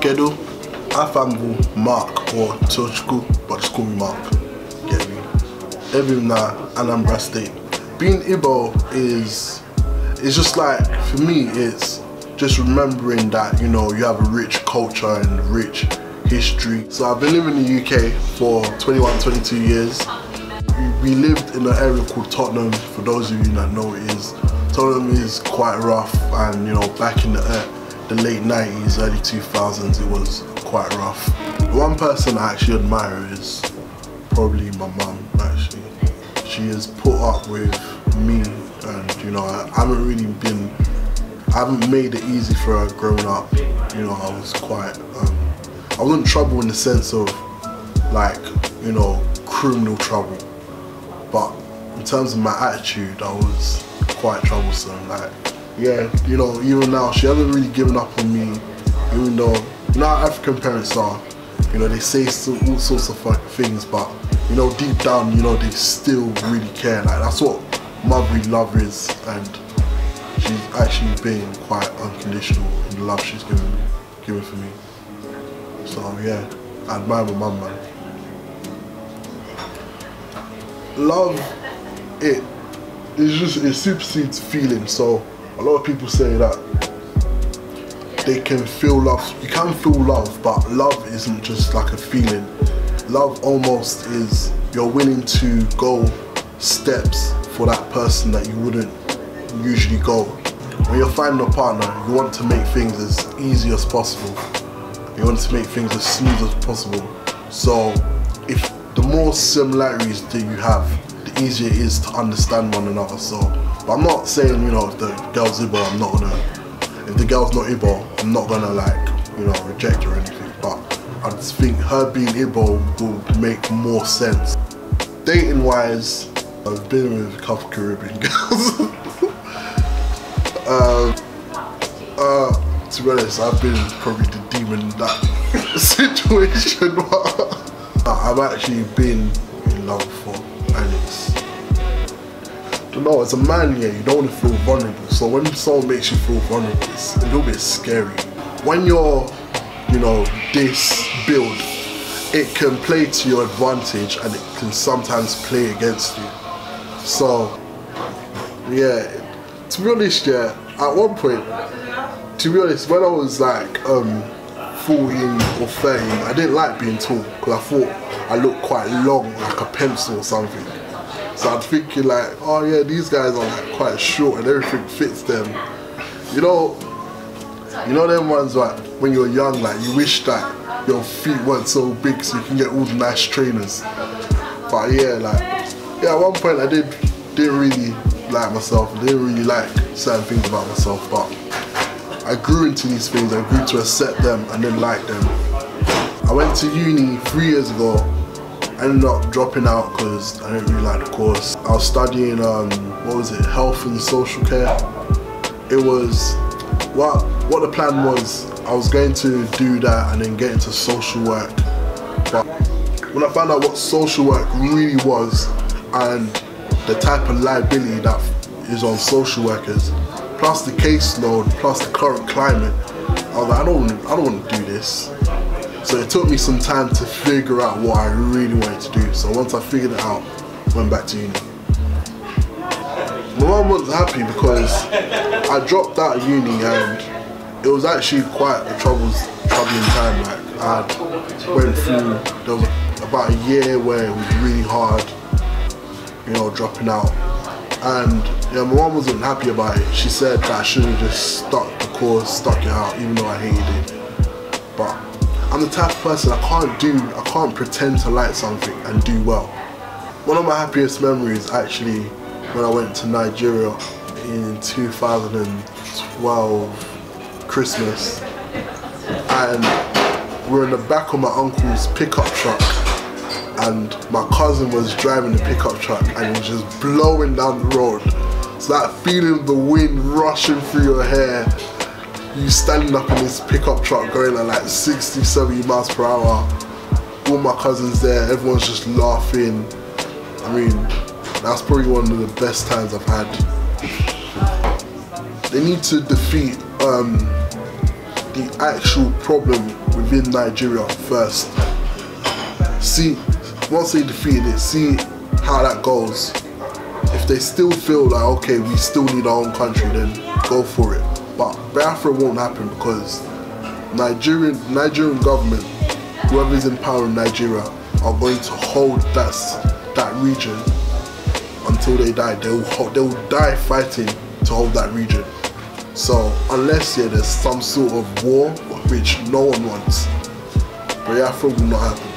Kedu, Afambu, Mark, or Tochuwku, but just call me Mark. Get me? Everything na Anambra State. Being Igbo is just like, for me, it's just remembering that, you know, you have a rich culture and rich history. So I've been living in the UK for 21, 22 years. We lived in an area called Tottenham. For those of you that know it is, Tottenham is quite rough, and you know, back in the late 90s, early 2000s, it was quite rough. The one person I actually admire is probably my mum, actually. She has put up with me, and you know, I haven't made it easy for her growing up. You know, I was quite, I was in trouble in the sense of, like, you know, criminal trouble. But in terms of my attitude, I was quite troublesome. Like, yeah, you know, even now, she hasn't really given up on me, even though, you know how African parents are. You know, they say all sorts of things, but, you know, deep down, you know, they still really care. Like, that's what motherly love is, and she's actually been quite unconditional in the love she's given for me. So, yeah, I admire my mum, man. Love, it supersedes feeling. So a lot of people say that they can feel love. You can feel love, but love isn't just like a feeling. Love almost is, you're willing to go steps for that person that you wouldn't usually go. When you're finding a partner, you want to make things as easy as possible. You want to make things as smooth as possible. So if the more similarities that you have, the easier it is to understand one another. So, but I'm not saying, you know, if the girl's Igbo, if the girl's not Igbo, I'm not gonna, like, you know, reject her or anything. But I just think her being Igbo will make more sense. Dating wise, I've been with a couple Caribbean girls. To be honest, I've been probably the demon in that situation. I've actually been in love before, and it's, I don't know, as a man, yeah, you don't want to feel vulnerable. So when someone makes you feel vulnerable, it's a little bit scary. When you're, you know, this build, it can play to your advantage, and it can sometimes play against you. So, yeah, to be honest, yeah, at one point, to be honest, when I was like 14 or 13, I didn't like being tall, because I thought I looked quite long, like a pencil or something. So I'm thinking like, oh yeah, these guys are like quite short and everything fits them. You know them ones like when you're young, like you wish that your feet weren't so big so you can get all the nice trainers. But yeah, like, yeah, at one point I didn't really like myself. I didn't really like certain things about myself, but I grew into these things. I grew to accept them and then like them. I went to uni 3 years ago. I ended up dropping out because I didn't really like the course. I was studying, what was it, health and social care. It was, what the plan was, I was going to do that and then get into social work. But when I found out what social work really was and the type of liability that is on social workers, plus the caseload, plus the current climate, I was like, I don't want to do this. So it took me some time to figure out what I really wanted to do. So once I figured it out, I went back to uni. My mum wasn't happy because I dropped out of uni, and it was actually quite a troubling time. Like, I went through, there was about a year where it was really hard, you know, dropping out. And yeah, my mum wasn't happy about it. She said that I should have just stuck the course, stuck it out, even though I hated it. But I'm the type of person, I can't pretend to like something and do well. One of my happiest memories actually when I went to Nigeria in 2012 Christmas, and we're in the back of my uncle's pickup truck, and my cousin was driving the pickup truck and it was just blowing down the road. So that feeling of the wind rushing through your hair, you standing up in this pickup truck going at like 60, 70 miles per hour, all my cousins there, everyone's just laughing. I mean, that's probably one of the best times I've had. They need to defeat the actual problem within Nigeria first. See, once they defeated it, see how that goes. If they still feel like, okay, we still need our own country, then go for it. But Biafra won't happen because Nigerian government, whoever's in power in Nigeria, are going to hold that region until they die. They'll die fighting to hold that region. So unless there's some sort of war, which no one wants, Biafra will not happen.